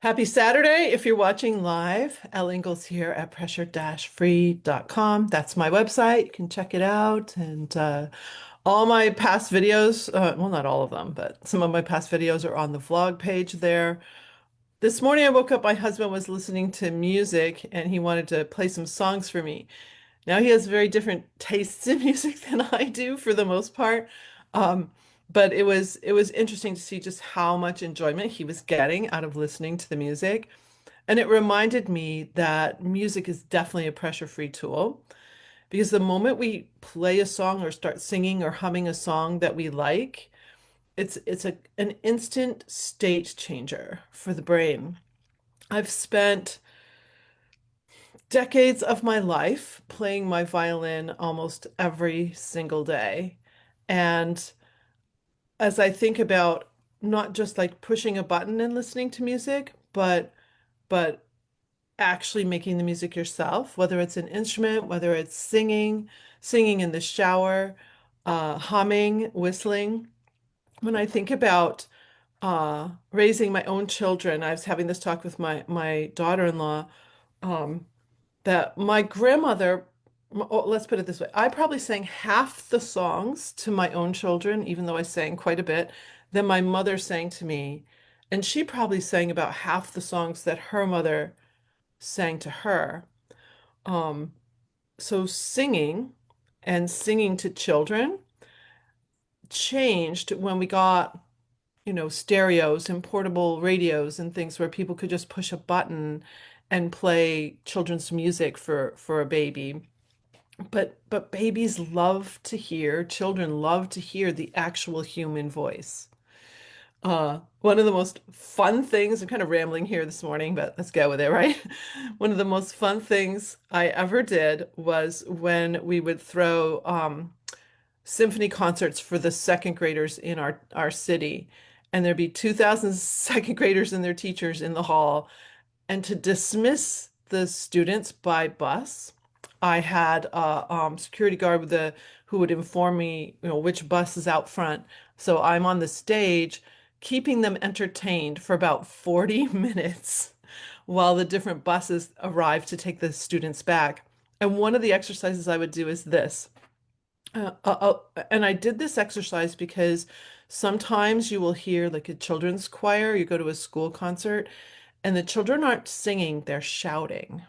Happy Saturday. If you're watching live, Elle Ingalls here at pressure-free.com. That's my website. You can check it out. And all my past videos, well, not all of them, but some of my past videos are on the vlog page there. This morning I woke up, my husband was listening to music and he wanted to play some songs for me. Now he has very different tastes in music than I do for the most part. Um, but it was interesting to see just how much enjoyment he was getting out of listening to the music. And it reminded me that music is definitely a pressure-free tool because the moment we play a song or start singing or humming a song that we like, it's an instant state changer for the brain. I've spent decades of my life playing my violin almost every single day. And as I think about not just like pushing a button and listening to music, but actually making the music yourself, whether it's an instrument, whether it's singing in the shower, humming, whistling. When I think about raising my own children, I was having this talk with my daughter-in-law. Um, that my grandmother, oh, let's put it this way, I probably sang half the songs to my own children, even though I sang quite a bit, than my mother sang to me. And she probably sang about half the songs that her mother sang to her. Um, so singing and singing to children changed when we got, stereos and portable radios and things where people could just push a button and play children's music for a baby. But babies love to hear, children love to hear the actual human voice. One of the most fun things, I'm kind of rambling here this morning, but let's go with it, right? One of the most fun things I ever did was when we would throw symphony concerts for the second graders in our city. And there'd be 2,000 second graders and their teachers in the hall. And to dismiss the students by bus, I had a security guard who would inform me, which bus is out front. So I'm on the stage, keeping them entertained for about 40 minutes while the different buses arrive to take the students back. And one of the exercises I would do is this. And I did this exercise because sometimes you will hear like a children's choir, you go to a school concert, and the children aren't singing, they're shouting.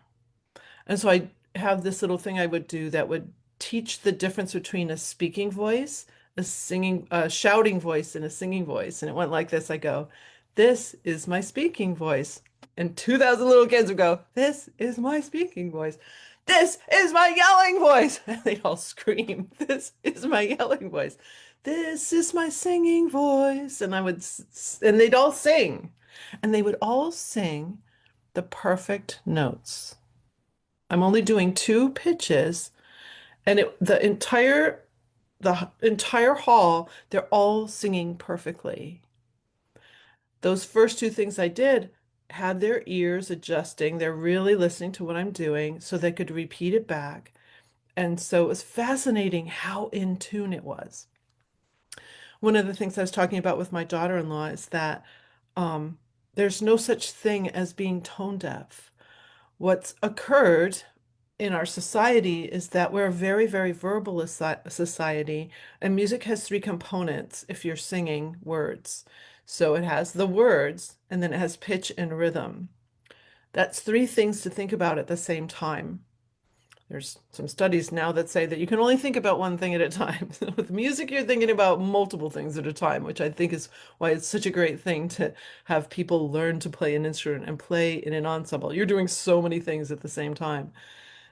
And so I have this little thing I would do that would teach the difference between a speaking voice, a shouting voice, and a singing voice. And it went like this. I go, "This is my speaking voice." And 2,000 little kids would go, "This is my speaking voice. This is my yelling voice." And they'd all scream, "This is my yelling voice. This is my singing voice." And and they'd all sing. And they would all sing the perfect notes. I'm only doing two pitches, and the entire hall, they're all singing perfectly. Those first two things I did had their ears adjusting. They're really listening to what I'm doing so they could repeat it back. And so it was fascinating how in tune it was. One of the things I was talking about with my daughter-in-law is that um, there's no such thing as being tone deaf. What's occurred in our society is that we're a very, very verbal society, and music has three components if you're singing words. So it has the words, and then it has pitch and rhythm. That's three things to think about at the same time. There's some studies now that say that you can only think about one thing at a time. With music, you're thinking about multiple things at a time, which I think is why it's such a great thing to have people learn to play an instrument and play in an ensemble. You're doing so many things at the same time.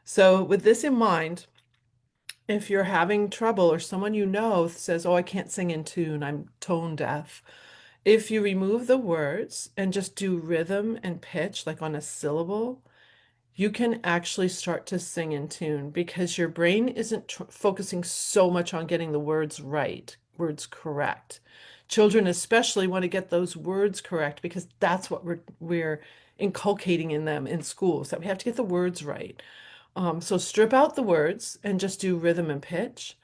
So, with this in mind, if you're having trouble or someone you know says, "Oh, I can't sing in tune, I'm tone deaf," if you remove the words and just do rhythm and pitch, like on a syllable, you can actually start to sing in tune because your brain isn't focusing so much on getting the words right, words correct. Children especially want to get those words correct because that's what we're inculcating in them in schools, that we have to get the words right. So strip out the words and just do rhythm and pitch.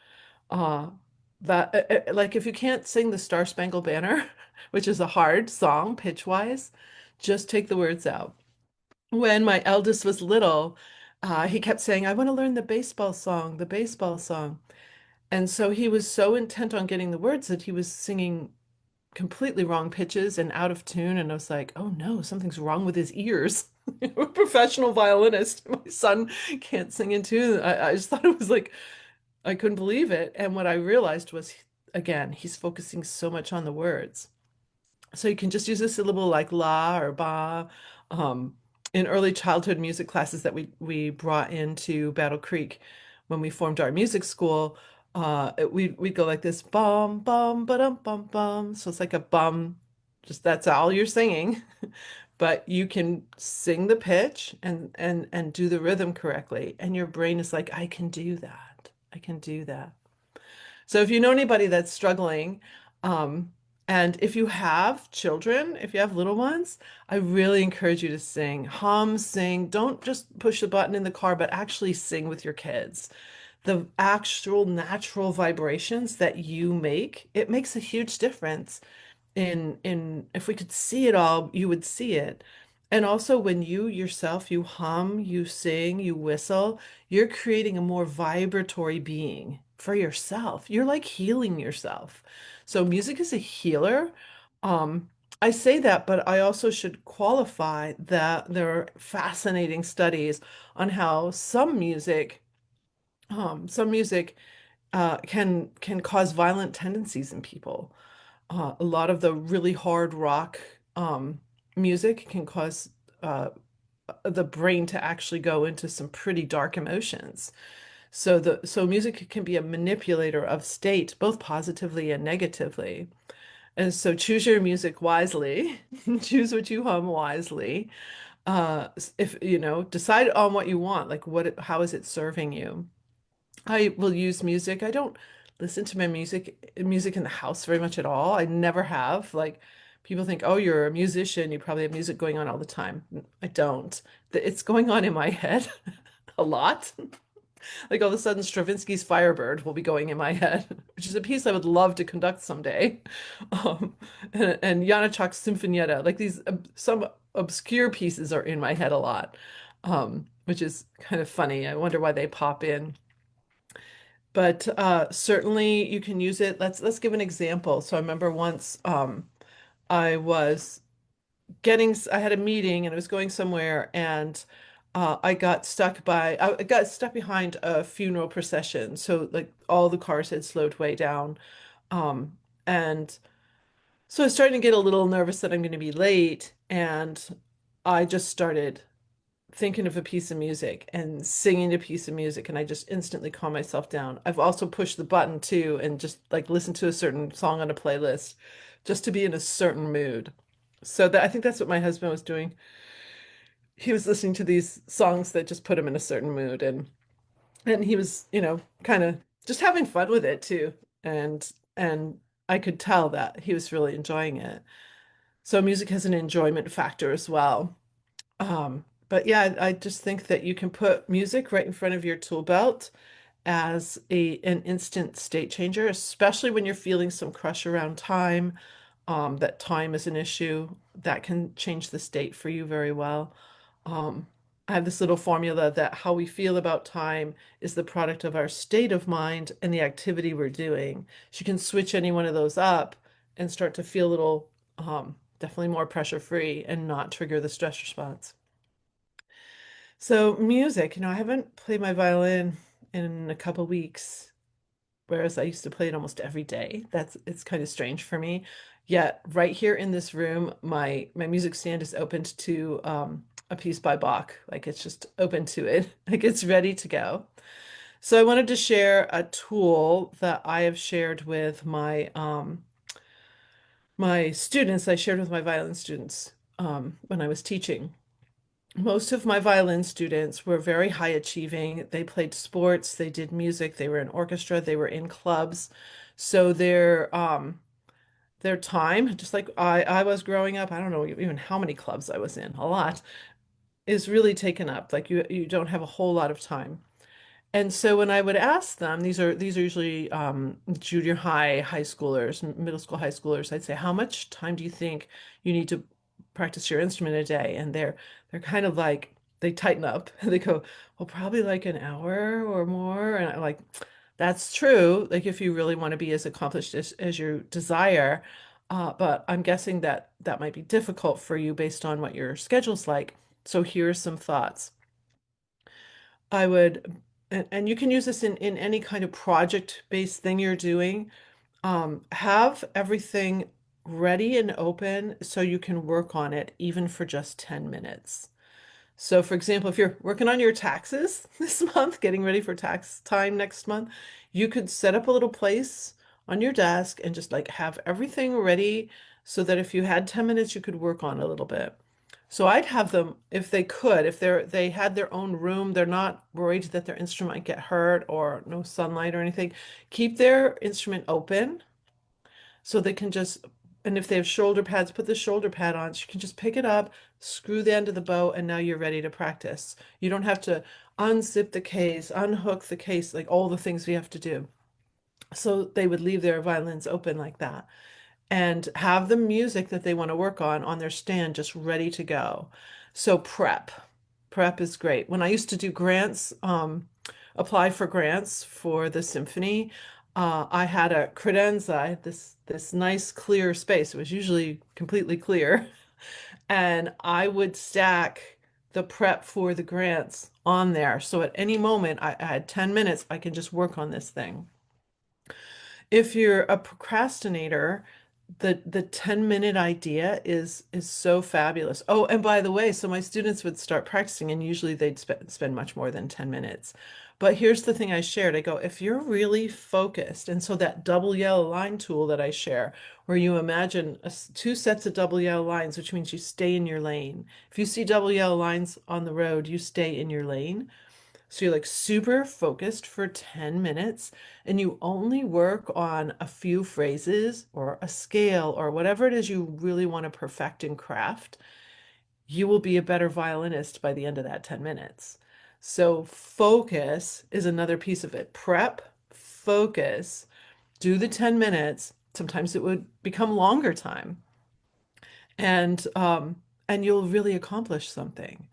Uh, like if you can't sing the Star Spangled Banner, which is a hard song pitch wise, Just take the words out. When my eldest was little, he kept saying, I want to learn the baseball song, the baseball song. And so he was so intent on getting the words that he was singing completely wrong pitches and out of tune. And I was like, oh no, something's wrong with his ears. I'm a professional violinist. My son can't sing in tune. I just thought it was like, I couldn't believe it. And what I realized was, again, he's focusing so much on the words. So you can just use a syllable like la or ba. Um, in early childhood music classes that we brought into Battle Creek when we formed our music school, we'd go like this bum bum ba-dum bum bum. So it's like a bum, just that's all you're singing, but you can sing the pitch and do the rhythm correctly, and your brain is like, I can do that. I can do that. So if you know anybody that's struggling, um, and if you have children, if you have little ones, I really encourage you to sing, hum, sing. Don't just push the button in the car, but actually sing with your kids. The actual natural vibrations that you make, it makes a huge difference in if we could see it all, you would see it. And also when you yourself, you hum, you sing, you whistle, you're creating a more vibratory being for yourself. You're like healing yourself. So music is a healer. Um, I say that, but I also should qualify that there are fascinating studies on how some music can cause violent tendencies in people. A lot of the really hard rock music can cause the brain to actually go into some pretty dark emotions. So music can be a manipulator of state, both positively and negatively. And so choose your music wisely. Choose what you hum wisely. If decide on what you want, like how is it serving you? I will use music. I don't listen to my music in the house very much at all. I never have. Like people think, "Oh, you're a musician. You probably have music going on all the time." I don't. It's going on in my head a lot. Like all of a sudden Stravinsky's Firebird will be going in my head, which is a piece I would love to conduct someday. Um, and Janacek's Sinfonietta, like these some obscure pieces are in my head a lot, which is kind of funny. I wonder why they pop in. But certainly you can use it. Let's give an example. So I remember once I was I had a meeting and I was going somewhere, and I got stuck behind a funeral procession. So like all the cars had slowed way down. Um, and so I was starting to get a little nervous that I'm going to be late, and I just started thinking of a piece of music and singing a piece of music, and I just instantly calm myself down. I've also pushed the button too and just like listen to a certain song on a playlist just to be in a certain mood. So that I think that's what my husband was doing. He was listening to these songs that just put him in a certain mood, and he was, kind of just having fun with it too. And I could tell that he was really enjoying it. So music has an enjoyment factor as well. But yeah, I just think that you can put music right in front of your tool belt as an instant state changer, especially when you're feeling some crush around time, that time is an issue. That can change the state for you very well. Um, I have this little formula that how we feel about time is the product of our state of mind and the activity we're doing. So you can switch any one of those up and start to feel a little, definitely more pressure free and not trigger the stress response. So music, I haven't played my violin in a couple weeks, whereas I used to play it almost every day. It's kind of strange for me. Yet right here in this room, my music stand is opened to a piece by Bach. Like it's just open to it. Like it's ready to go. So I wanted to share a tool that I have shared with my students. I shared with my violin students when I was teaching. Most of my violin students were very high achieving. They played sports, they did music, they were in orchestra, they were in clubs. So their time, just like I was growing up, I don't know even how many clubs I was in, a lot, is really taken up. Like you don't have a whole lot of time. And so when I would ask them, these are usually junior high, high schoolers, middle school, high schoolers, I'd say, how much time do you think you need to practice your instrument a day, and they're kind of like they tighten up. They go, well, probably like an hour or more. And I'm like, that's true. Like if you really want to be as accomplished as you desire. But I'm guessing that that might be difficult for you based on what your schedule's like. So here's some thoughts. I would, and you can use this in any kind of project-based thing you're doing. Have everything ready and open so you can work on it even for just 10 minutes. So, for example, if you're working on your taxes this month, getting ready for tax time next month, you could set up a little place on your desk and just like have everything ready so that if you had 10 minutes, you could work on it a little bit. So I'd have them, if they could, if they had their own room, they're not worried that their instrument might get hurt or no sunlight or anything, keep their instrument open so they can just, and if they have shoulder pads, put the shoulder pad on. So you can just pick it up, screw the end of the bow, and now you're ready to practice. You don't have to unzip the case, unhook the case, like all the things we have to do. So they would leave their violins open like that and have the music that they want to work on their stand just ready to go. So prep is great. When I used to do grants, apply for grants for the symphony, I had a credenza, I had this nice clear space. It was usually completely clear, and I would stack the prep for the grants on there. So at any moment, I had 10 minutes, I can just work on this thing. If you're a procrastinator, the 10-minute idea is so fabulous. Oh, and by the way, so my students would start practicing and usually they'd spend much more than 10 minutes. But here's the thing I shared. I go, if you're really focused, and so that double yellow line tool that I share, where you imagine two sets of double yellow lines, which means you stay in your lane. If you see double yellow lines on the road, you stay in your lane. So you're like super focused for 10 minutes and you only work on a few phrases or a scale or whatever it is you really want to perfect and craft. You will be a better violinist by the end of that 10 minutes. So focus is another piece of it. Prep, focus, do the 10 minutes. Sometimes it would become longer time and um and you'll really accomplish something.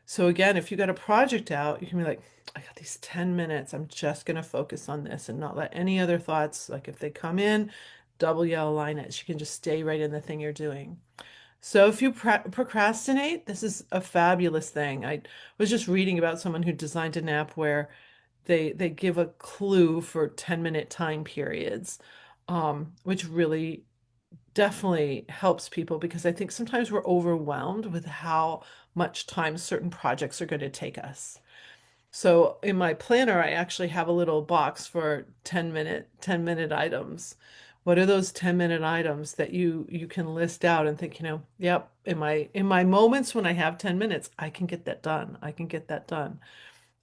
So again, if you got a project out, you can be like, I got these 10 minutes. I'm just going to focus on this and not let any other thoughts, like if they come in, double yellow line it. You can just stay right in the thing you're doing. So if you procrastinate, this is a fabulous thing. I was just reading about someone who designed an app where they give a clue for 10-minute time periods, which really definitely helps people because I think sometimes we're overwhelmed with how much time certain projects are going to take us. So in my planner, I actually have a little box for 10-minute items. What are those 10-minute items that you can list out and think, yep, in my moments when I have 10 minutes, I can get that done. I can get that done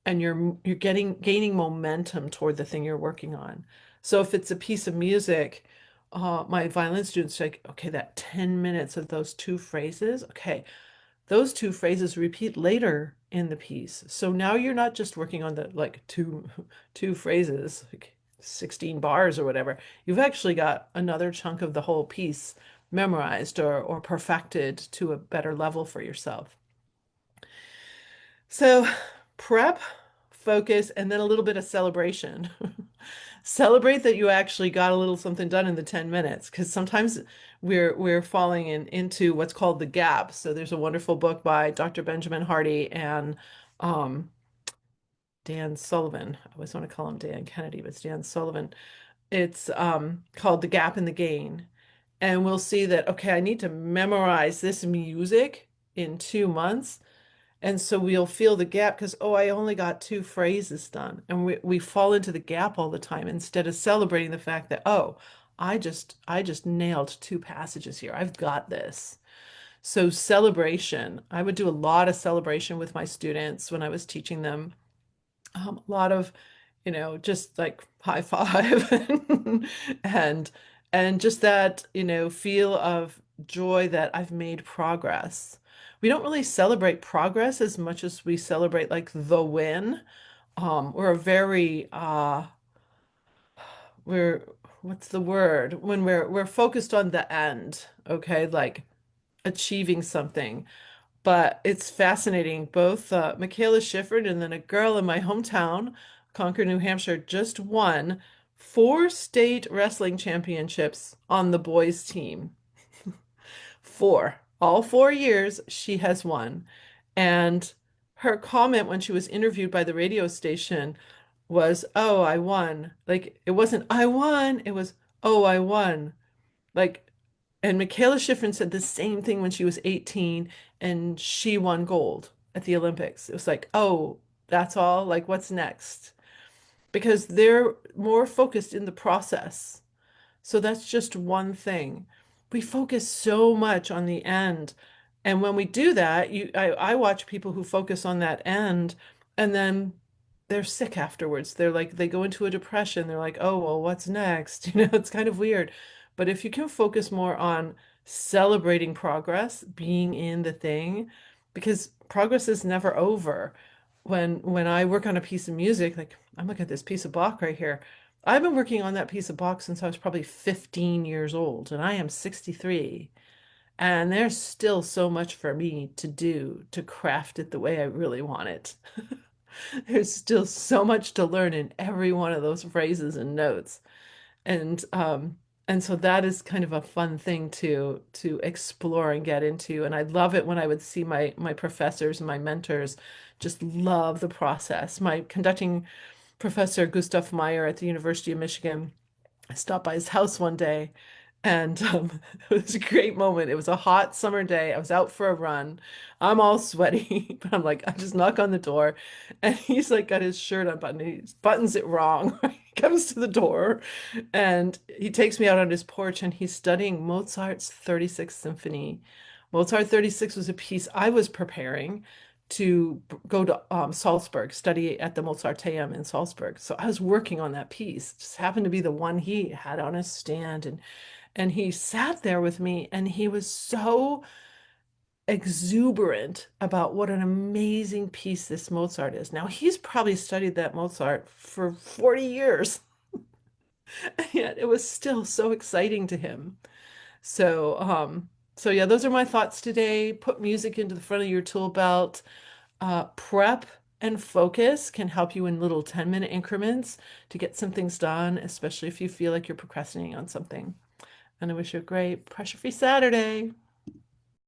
and you're gaining momentum toward the thing you're working on. So if it's a piece of music, my violin students are like, okay, that 10 minutes of those two phrases, okay, those two phrases repeat later in the piece. So now you're not just working on the like two phrases, like 16 bars or whatever. You've actually got another chunk of the whole piece memorized or perfected to a better level for yourself. So prep, focus, and then a little bit of celebration. Celebrate that you actually got a little something done in the 10 minutes because sometimes we're falling into what's called the gap. So there's a wonderful book by Dr. Benjamin Hardy and um, Dan Sullivan. I always want to call him Dan Kennedy, but it's Dan Sullivan. It's called The Gap and the Gain. And we'll see that, okay, I need to memorize this music in 2 months. And so we'll feel the gap because, oh, I only got two phrases done. And we fall into the gap all the time instead of celebrating the fact that, oh, I just nailed two passages here. I've got this. So celebration, I would do a lot of celebration with my students when I was teaching them. A lot of, just like high five and and just that, feel of joy that I've made progress. We don't really celebrate progress as much as we celebrate like the win. We're a very we're what's the word? When we're focused on the end, okay? Like achieving something. But it's fascinating. Both Michaela Schifrin and then a girl in my hometown, Concord, New Hampshire, just won 4 state wrestling championships on the boys' team. Four. All 4 years she has won. And her comment when she was interviewed by the radio station was, "Oh, I won." Like it wasn't "I won," it was "Oh, I won." Like, and Michaela Schifrin said the same thing when she was 18 and she won gold at the Olympics. It was like, "Oh, that's all? Like what's next?" Because they're more focused in the process. So that's just one thing. We focus so much on the end. And when we do that, I watch people who focus on that end and then they're sick afterwards. They're like, they go into a depression. They're like, oh, well, what's next? It's kind of weird. But if you can focus more on celebrating progress, being in the thing, because progress is never over. When I work on a piece of music, like I'm looking at this piece of Bach right here. I've been working on that piece of Bach since I was probably 15 years old, and I am 63. And there's still so much for me to do to craft it the way I really want it. There's still so much to learn in every one of those phrases and notes. And and so that is kind of a fun thing to explore and get into. And I love it when I would see my professors and my mentors just love the process. My conducting professor, Gustav Meyer at the University of Michigan, I stopped by his house one day and it was a great moment. It was a hot summer day. I was out for a run. I'm all sweaty, but I'm like, I just knock on the door and he's like got his shirt unbuttoned. He buttons it wrong. He comes to the door and he takes me out on his porch and he's studying Mozart's 36th Symphony. Mozart 36 was a piece I was preparing to go to Salzburg, study at the Mozarteum in Salzburg. So I was working on that piece. It just happened to be the one he had on his stand, and he sat there with me, and he was so exuberant about what an amazing piece this Mozart is. Now he's probably studied that Mozart for 40 years, and yet it was still so exciting to him. So, so yeah, those are my thoughts today. Put music into the front of your tool belt. Prep and focus can help you in little 10-minute increments to get some things done, especially if you feel like you're procrastinating on something. And I wish you a great pressure-free Saturday.